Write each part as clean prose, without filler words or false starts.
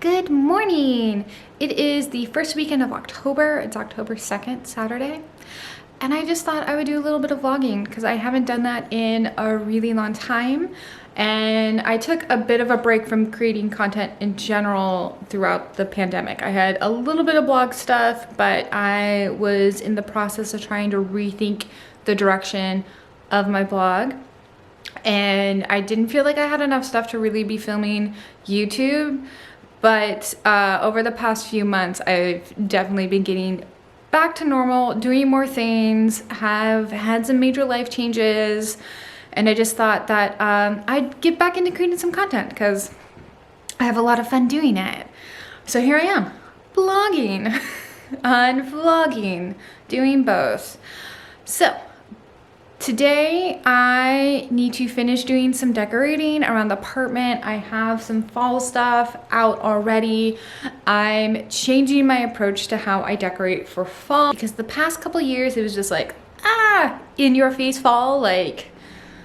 Good morning! It is the first weekend of October. It's October 2nd, Saturday. And I just thought I would do a little bit of vlogging because I haven't done that in a really long time. And I took a bit of a break from creating content in general throughout the pandemic. I had a little bit of blog stuff, but I was in the process of trying to rethink the direction of my blog. And I didn't feel like I had enough stuff to really be filming YouTube. But over the past few months, I've definitely been getting back to normal, doing more things, have had some major life changes, and I just thought that I'd get back into creating some content because I have a lot of fun doing it. So here I am, blogging and vlogging, doing both. So today I need to finish doing some decorating around the apartment. I have some fall stuff out already. I'm changing my approach to how I decorate for fall because the past couple years it was just like, in your face fall. Like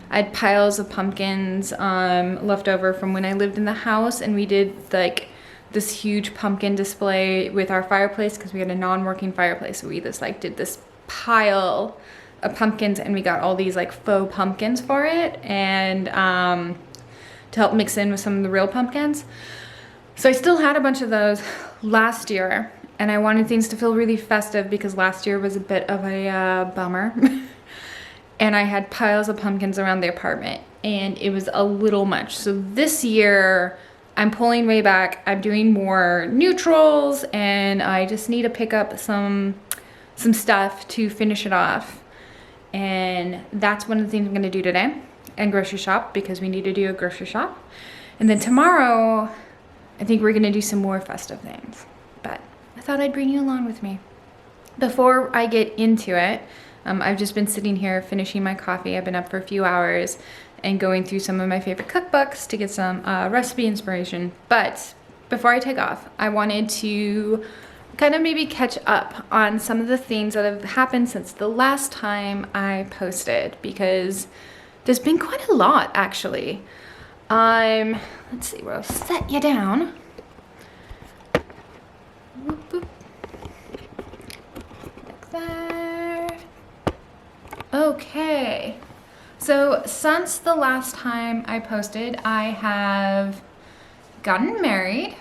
I had piles of pumpkins left over from when I lived in the house, and we did like this huge pumpkin display with our fireplace because we had a non-working fireplace. So we just like did this pile of pumpkins, and we got all these like faux pumpkins for it, and to help mix in with some of the real pumpkins. So I still had a bunch of those last year, and I wanted things to feel really festive because last year was a bit of a bummer. And I had piles of pumpkins around the apartment, and it was a little much. So this year I'm pulling way back. I'm doing more neutrals, and I just need to pick up some stuff to finish it off. And that's one of the things I'm gonna do today, and grocery shop because we need to do a grocery shop. And then tomorrow, I think we're gonna do some more festive things. But I thought I'd bring you along with me. Before I get into it, I've just been sitting here finishing my coffee. I've been up for a few hours and going through some of my favorite cookbooks to get some recipe inspiration. But before I take off, I wanted to kind of maybe catch up on some of the things that have happened since the last time I posted, because there's been quite a lot actually. Let's see, we'll set you down. Whoop, whoop. Like that. Okay, so since the last time I posted, I have gotten married.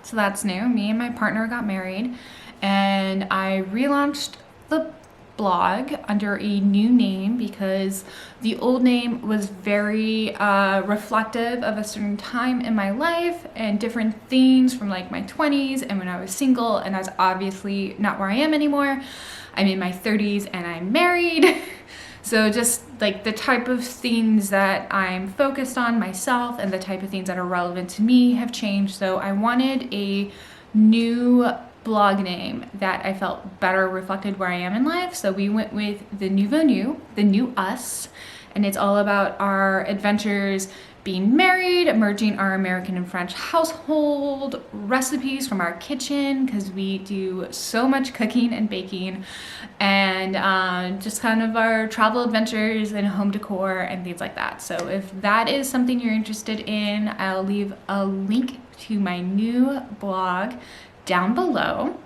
So that's new. Me and my partner got married, and I relaunched the blog under a new name because the old name was very reflective of a certain time in my life and different things from like my 20s and when I was single, and that's obviously not where I am anymore. I'm in my 30s and I'm married. So just like the type of things that I'm focused on myself and the type of things that are relevant to me have changed. So I wanted a new blog name that I felt better reflected where I am in life. So we went with the Nouveau New, the new us. And it's all about our adventures being married, merging our American and French household, recipes from our kitchen, because we do so much cooking and baking, and just kind of our travel adventures and home decor and things like that. So if that is something you're interested in, I'll leave a link to my new blog down below.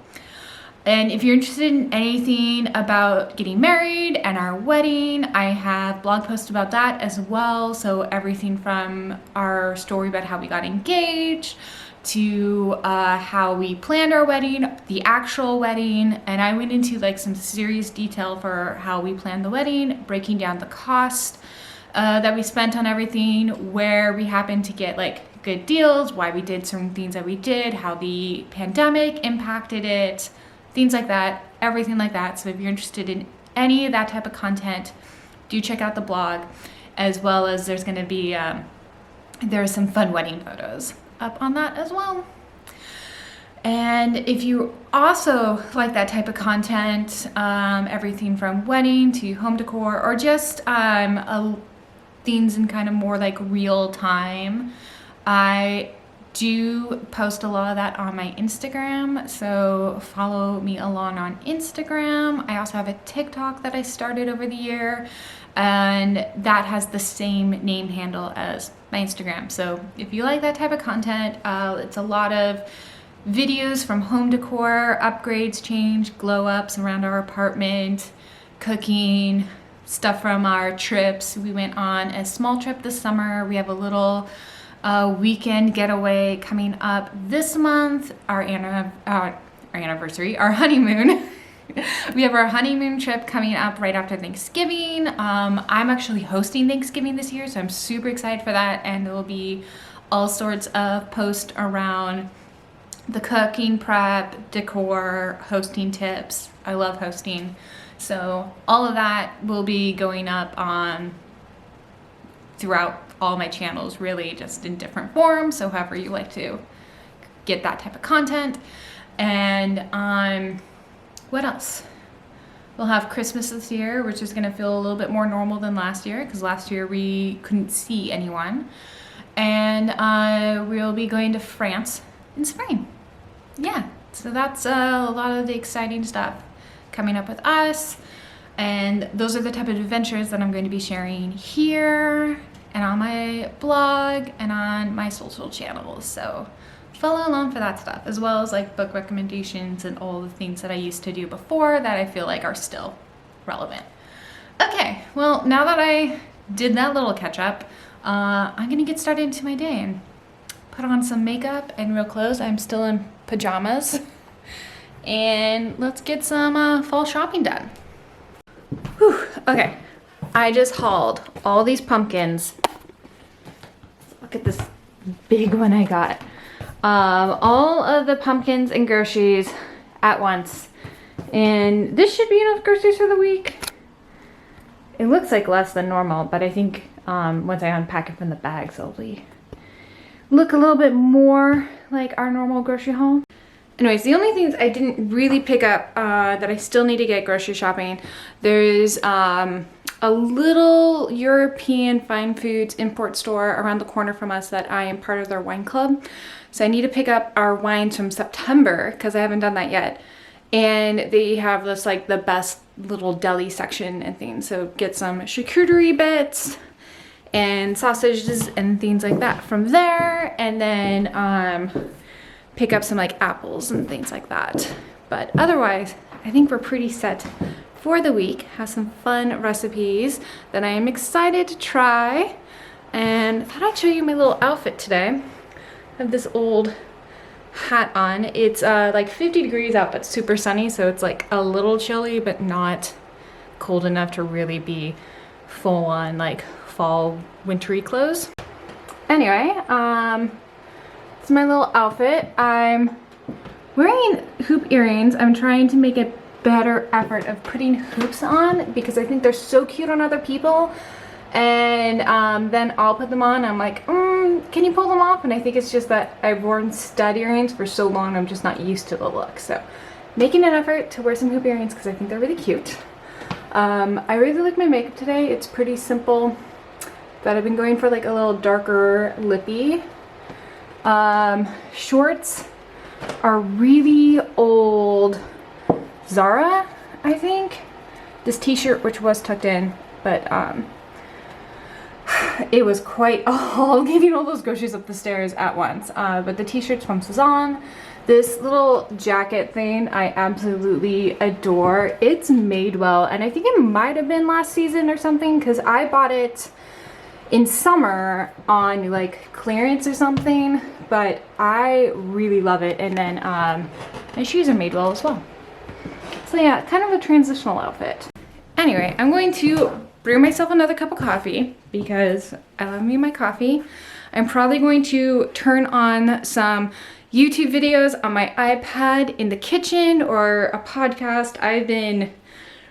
And if you're interested in anything about getting married and our wedding, I have blog posts about that as well. So everything from our story about how we got engaged to how we planned our wedding, the actual wedding. And I went into like some serious detail for how we planned the wedding, breaking down the cost that we spent on everything, where we happened to get like good deals, why we did certain things that we did, how the pandemic impacted it, things like that, everything like that. So if you're interested in any of that type of content, do check out the blog, as well as there's gonna be, there are some fun wedding photos up on that as well. And if you also like that type of content, everything from wedding to home decor, or just things in kind of more like real time, I do post a lot of that on my Instagram, so follow me along on Instagram. I also have a TikTok that I started over the year, and that has the same name handle as my Instagram. So if you like that type of content, it's a lot of videos from home decor, upgrades, change, glow ups around our apartment, cooking, stuff from our trips. We went on a small trip this summer. We have a little weekend getaway coming up this month, our anniversary, our honeymoon. We have our honeymoon trip coming up right after Thanksgiving. I'm actually hosting Thanksgiving this year, so I'm super excited for that, and there will be all sorts of posts around the cooking prep, decor, hosting tips. I love hosting. So all of that will be going up on throughout all my channels, really just in different forms. So however you like to get that type of content. And what else? We'll have Christmas this year, which is gonna feel a little bit more normal than last year, because last year we couldn't see anyone. And we'll be going to France in spring. Yeah, so that's a lot of the exciting stuff coming up with us, and those are the type of adventures that I'm going to be sharing here and on my blog and on my social channels. So follow along for that stuff, as well as like book recommendations and all the things that I used to do before that I feel like are still relevant. Okay, well, now that I did that little catch up, I'm gonna get started into my day and put on some makeup and real clothes. I'm still in pajamas. And let's get some fall shopping done. Whew, okay, I just hauled all these pumpkins. Look at this big one I got. All of the pumpkins and groceries at once. And this should be enough groceries for the week. It looks like less than normal, but I think once I unpack it from the bags, it'll look a little bit more like our normal grocery haul. Anyways, the only things I didn't really pick up that I still need to get grocery shopping, there's a little European fine foods import store around the corner from us that I am part of their wine club. So I need to pick up our wines from September because I haven't done that yet. And they have this like the best little deli section and things. So get some charcuterie bits and sausages and things like that from there. And then pick up some like apples and things like that. But otherwise, I think we're pretty set for the week. Have some fun recipes that I am excited to try. And I thought I'd show you my little outfit today. I have this old hat on. It's like 50 degrees out, but super sunny. So it's like a little chilly, but not cold enough to really be full on like fall wintry clothes. Anyway, it's my little outfit. I'm wearing hoop earrings. I'm trying to make a better effort of putting hoops on because I think they're so cute on other people. And then I'll put them on. I'm like, can you pull them off? And I think it's just that I've worn stud earrings for so long, I'm just not used to the look. So making an effort to wear some hoop earrings because I think they're really cute. I really like my makeup today. It's pretty simple, but I've been going for like a little darker lippy. Shorts are really old Zara, I think. This t-shirt, which was tucked in, but it was quite a haul getting all those groceries up the stairs at once. But the t-shirt's from Suzanne. This little jacket thing I absolutely adore. It's made well, and I think it might have been last season or something because I bought it in summer on like clearance or something, but I really love it. And then my shoes are made well as well. So yeah, kind of a transitional outfit. Anyway, I'm going to brew myself another cup of coffee because I love me my coffee. I'm probably going to turn on some YouTube videos on my iPad in the kitchen or a podcast. I've been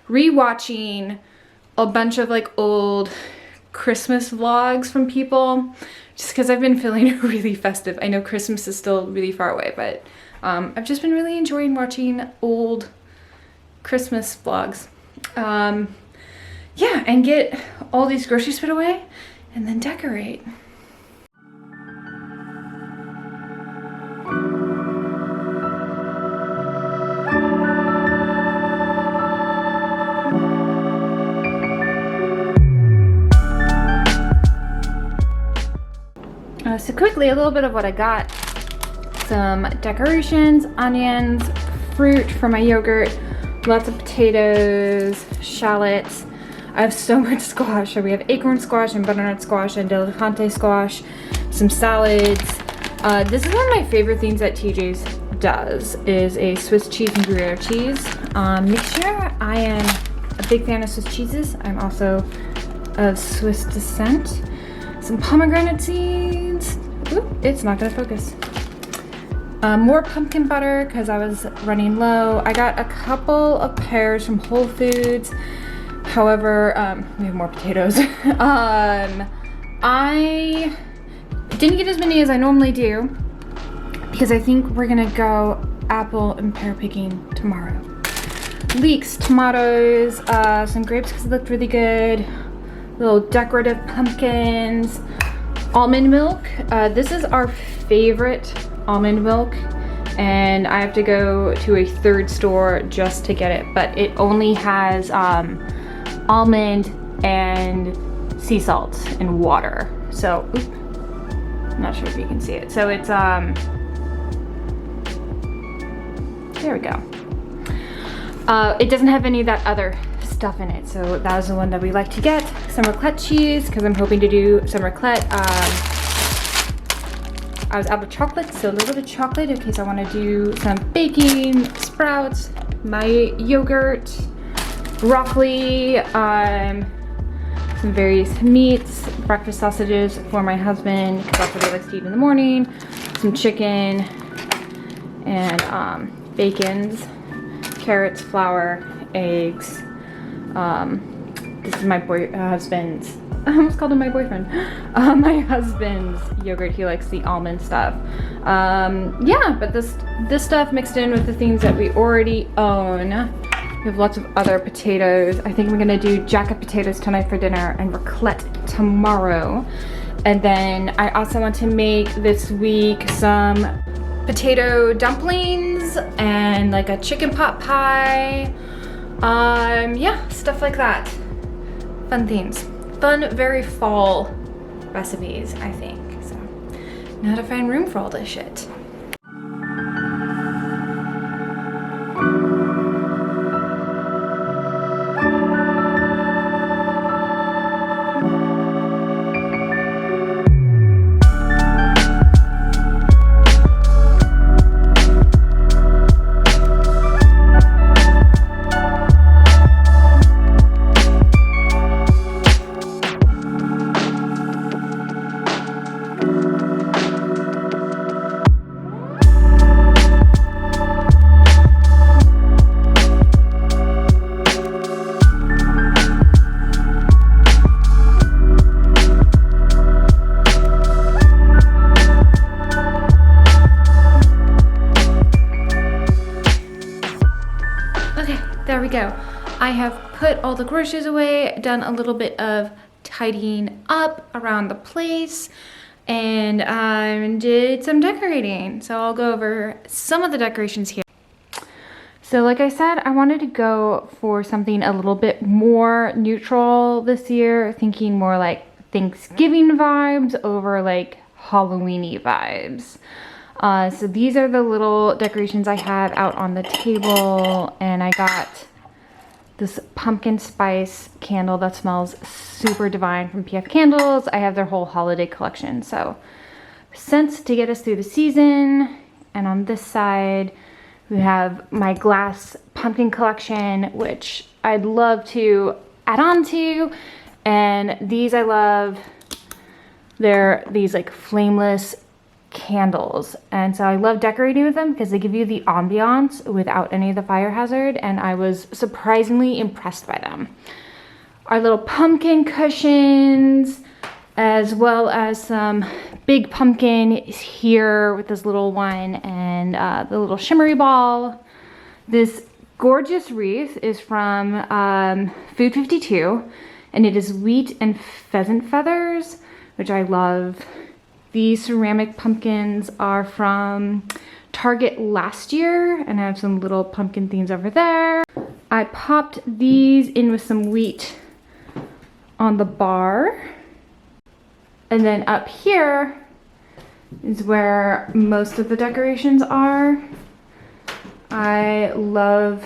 rewatching a bunch of like old Christmas vlogs from people just because I've been feeling really festive. I know Christmas is still really far away, but I've just been really enjoying watching old Christmas vlogs. Yeah, and get all these groceries put away and then decorate. So quickly, a little bit of what I got. Some decorations, onions, fruit for my yogurt, lots of potatoes, shallots. I have so much squash. So we have acorn squash and butternut squash and dilettante squash, some salads. This is one of my favorite things that TJ's does, is a Swiss cheese and Gruyere cheese mixture. I am a big fan of Swiss cheeses. I'm also of Swiss descent. Some pomegranate seeds. Oop, it's not gonna focus. More pumpkin butter because I was running low. I got a couple of pears from Whole Foods. However, we have more potatoes. I didn't get as many as I normally do because I think we're gonna go apple and pear picking tomorrow. Leeks, tomatoes, some grapes because it looked really good. Little decorative pumpkins, almond milk. This is our favorite almond milk, and I have to go to a third store just to get it, but it only has almond and sea salt and water. So, oop, I'm not sure if you can see it. So it's, there we go. It doesn't have any of that other stuff in it, so that was the one that we like to get. Some raclette cheese, because I'm hoping to do some raclette. I was out of chocolate, so a little bit of chocolate in case I want to do some baking, sprouts, my yogurt, broccoli, some various meats, breakfast sausages for my husband, because that's what he likes to eat in the morning, some chicken, and bacons, carrots, flour, eggs. This is my husband's, I almost called him my boyfriend. My husband's yogurt, he likes the almond stuff. Yeah, but this stuff mixed in with the things that we already own. We have lots of other potatoes. I think we're gonna do jacket potatoes tonight for dinner and raclette tomorrow. And then I also want to make this week some potato dumplings and like a chicken pot pie. Yeah, stuff like that. Fun things. Fun, very fall recipes, I think. So, now how to find room for all this shit. There we go. I have put all the groceries away, done a little bit of tidying up around the place, and did some decorating. So I'll go over some of the decorations here. So like I said, I wanted to go for something a little bit more neutral this year, thinking more like Thanksgiving vibes over like Halloween-y vibes. So these are the little decorations I have out on the table, and I got this pumpkin spice candle that smells super divine from PF Candles. I have their whole holiday collection, so scents to get us through the season. And on this side, we have my glass pumpkin collection, which I'd love to add on to. And these I love. They're these like flameless candles, and so I love decorating with them because they give you the ambiance without any of the fire hazard, and I was surprisingly impressed by them. Our little pumpkin cushions, as well as some big pumpkin is here with this little one, and the little shimmery ball. This gorgeous wreath is from Food 52, and it is wheat and pheasant feathers, which I love. These ceramic pumpkins are from Target last year, and I have some little pumpkin themes over there. I popped these in with some wheat on the bar. And then up here, is where most of the decorations are. I love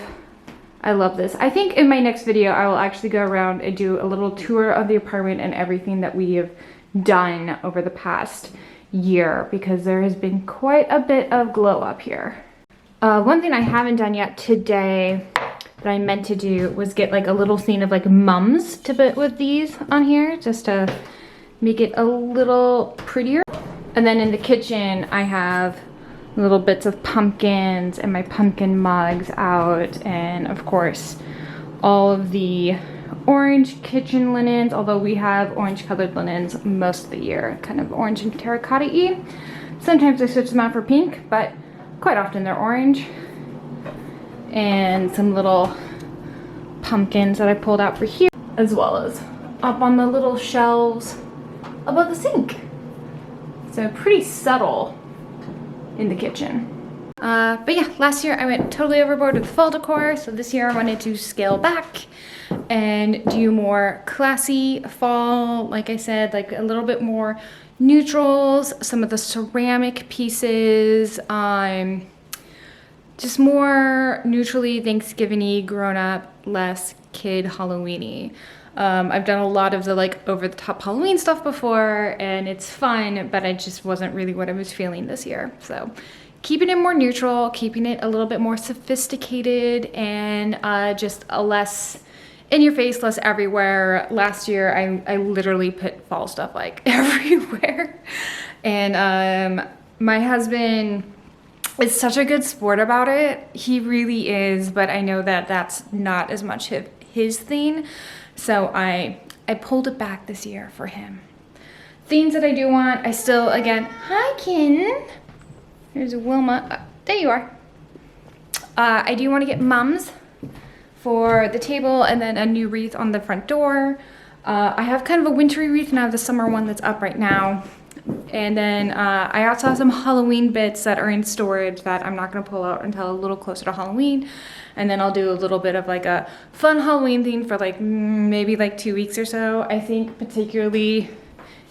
this. I think in my next video, I will actually go around and do a little tour of the apartment and everything that we have done over the past year, because there has been quite a bit of glow up here. One thing I haven't done yet today that I meant to do was get like a little scene of like mums to put with these on here, just to make it a little prettier. And then in the kitchen, I have little bits of pumpkins and my pumpkin mugs out, and of course all of the orange kitchen linens, although we have orange colored linens most of the year, kind of orange and terracotta-y. Sometimes I switch them out for pink, but quite often they're orange. And some little pumpkins that I pulled out for here, as well as up on the little shelves above the sink. So pretty subtle in the kitchen. But yeah, last year I went totally overboard with fall decor, so this year I wanted to scale back and do more classy fall, like I said, like a little bit more neutrals, some of the ceramic pieces, just more neutrally Thanksgiving-y, grown-up, less kid Halloween-y. I've done a lot of the like over-the-top Halloween stuff before, and it's fun, but it just wasn't really what I was feeling this year. So keeping it more neutral, keeping it a little bit more sophisticated, and just a less in your face, less everywhere. Last year, I literally put fall stuff like everywhere. And my husband is such a good sport about it. He really is, but I know that that's not as much his thing. So I pulled it back this year for him. Things that I do want, I still, again, hi Ken. Here's Wilma, there you are. I do want to get mums for the table, and then a new wreath on the front door. I have kind of a wintry wreath, and I have the summer one that's up right now. And then I also have some Halloween bits that are in storage that I'm not gonna pull out until a little closer to Halloween. And then I'll do a little bit of like a fun Halloween thing for like maybe like 2 weeks or so. I think particularly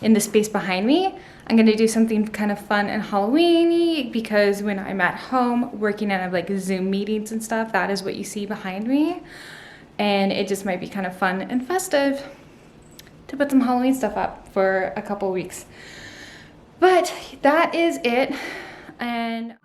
in the space behind me, I'm gonna do something kind of fun and Halloween-y, because when I'm at home working on like Zoom meetings and stuff, that is what you see behind me. And it just might be kind of fun and festive to put some Halloween stuff up for a couple weeks. But that is it. And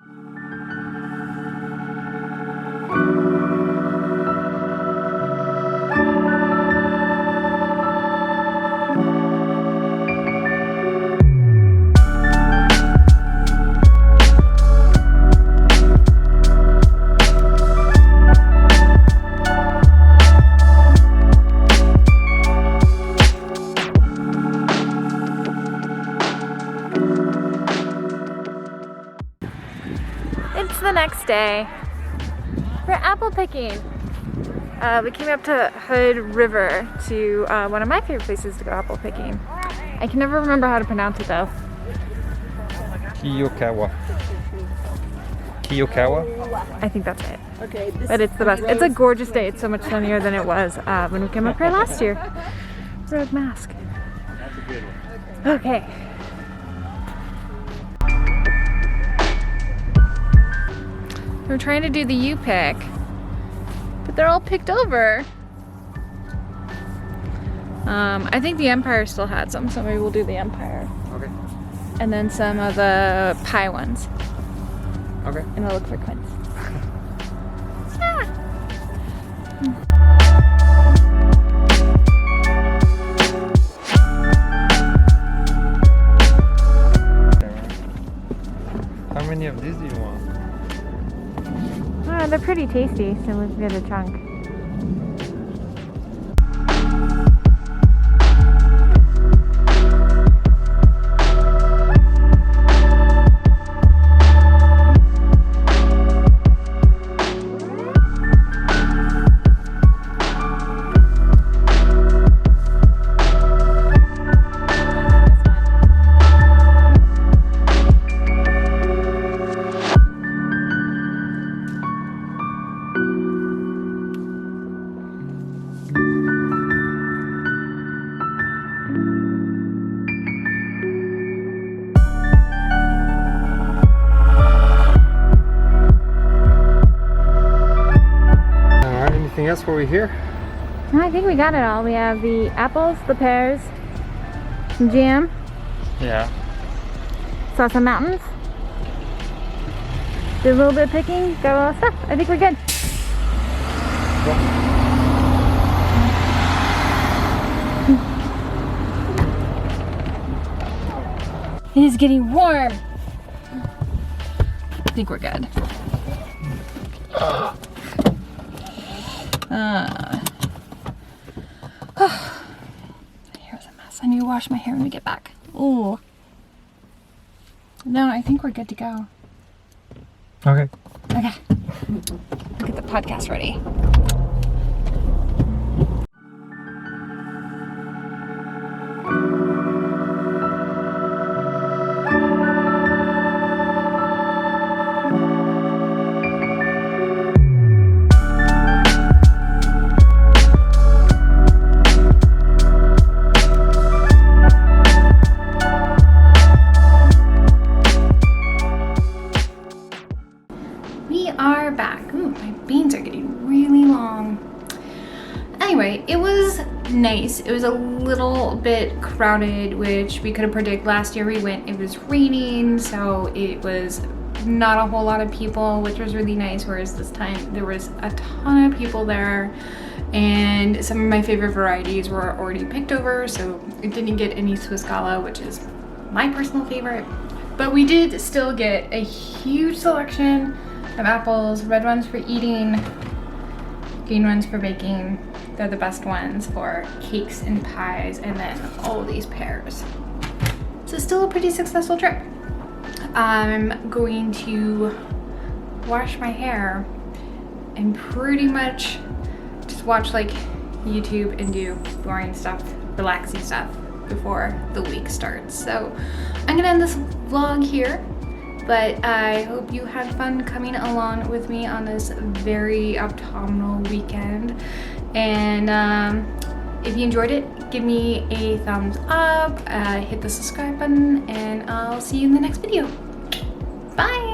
it's the next day. We're apple picking. We came up to Hood River to one of my favorite places to go apple picking. I can never remember how to pronounce it though. Kiyokawa. Kiyokawa? I think that's it. Okay. But it's the best. It's a gorgeous day. It's so much sunnier than it was when we came up here last year. Rogue mask. Okay. We're trying to do the U-pick, but they're all picked over. I think the Empire still had some, so maybe we'll do the Empire. Okay. And then some of the pie ones. Okay. And I'll look for Quince. Yeah. How many of these do you want? They're pretty tasty, so we'll get a chunk. Anything else for we here? I think we got it all. We have the apples, the pears, some jam, Yeah. saw some mountains, did a little bit of picking, got a lot of stuff. I think we're good. It is getting warm. I think we're good. Here's a mess. I need to wash my hair when we get back. Ooh. No, I think we're good to go. Okay. Okay. We'll get the podcast ready. We are back. Ooh, my beans are getting really long. Anyway, it was nice. It was a little bit crowded, which we could have predicted. Last year we went, it was raining, so it was not a whole lot of people, which was really nice, whereas this time there was a ton of people there, and some of my favorite varieties were already picked over, so it didn't get any Swiss Gala, which is my personal favorite. But we did still get a huge selection of apples, red ones for eating, green ones for baking. They're the best ones for cakes and pies, and then all these pears. So still a pretty successful trip. I'm going to wash my hair and pretty much just watch like YouTube and do boring stuff, relaxing stuff before the week starts. So I'm gonna end this vlog here, but I hope you had fun coming along with me on this very autumnal weekend. And if you enjoyed it, give me a thumbs up, hit the subscribe button, and I'll see you in the next video. Bye!